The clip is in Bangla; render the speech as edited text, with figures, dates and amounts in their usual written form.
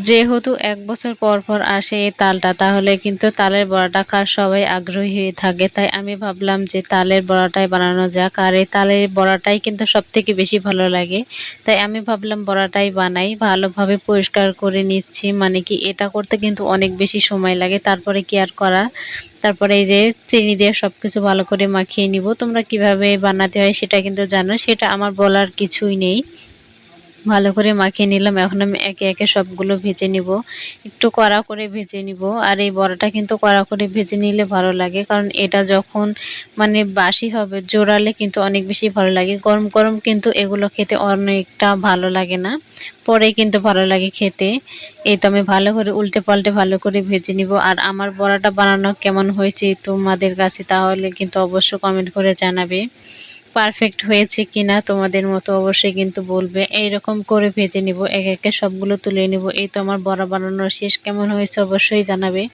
যেহেতু ১ বছর পর, পর আসে এই তালটা, তাহলে কিন্তু তালের বড়াটা খাওয়ার সবাই আগ্রহী হয়ে থাকে। তাই আমি ভাবলাম যে তালের বড়াটাই বানানো যাক। আর এই তালের বড়াটাই কিন্তু সবথেকে বেশি ভালো লাগে। তাই আমি ভাবলাম বড়াটাই বানাই। ভালোভাবে পরিষ্কার করে নিচ্ছি। মানে কি এটা করতে কিন্তু অনেক বেশি সময় লাগে। তারপরে কি আর করা? তারপরে এই যে চিনি দিয়ে সবকিছু ভালো করে মাখিয়ে নিব। তোমরা কিভাবে বানাতে হয় সেটা কিন্তু জানো। সেটা আমার বলার কিছুই নেই। ভালো করে মাখিয়ে নিলাম। এখন আমি একে, একে সবগুলো ভেজে নিব। একটু কড়া করে ভেজে নিব। আর এই বড়াটা কিন্তু কড়া করে ভেজে নিলে ভালো লাগে। কারণ এটা যখন মানে বাসি হবে, জোড়ালে কিন্তু অনেক বেশি ভালো লাগে। গরম, গরম কিন্তু এগুলো খেতে অনেকটা ভালো লাগে না। পরে কিন্তু ভালো লাগে খেতে। এই তো আমি ভালো করে উল্টে-পাল্টে ভালো করে ভেজে নিব। আর আমার বড়াটা বানানো কেমন হয়েছে তোমাদের কাছে তাহলে কিন্তু অবশ্যই কমেন্ট করে জানাবে। পারফেক্ট হয়েছে কিনা তোমাদের মতো অবশ্যই কিন্তু বলবে। এইরকম করে ভেজে নিব। একে, একে সবগুলো তুলে নিব। এই তো আমার বড়া বানানো শেষ। কেমন হয়েছে অবশ্যই জানাবে।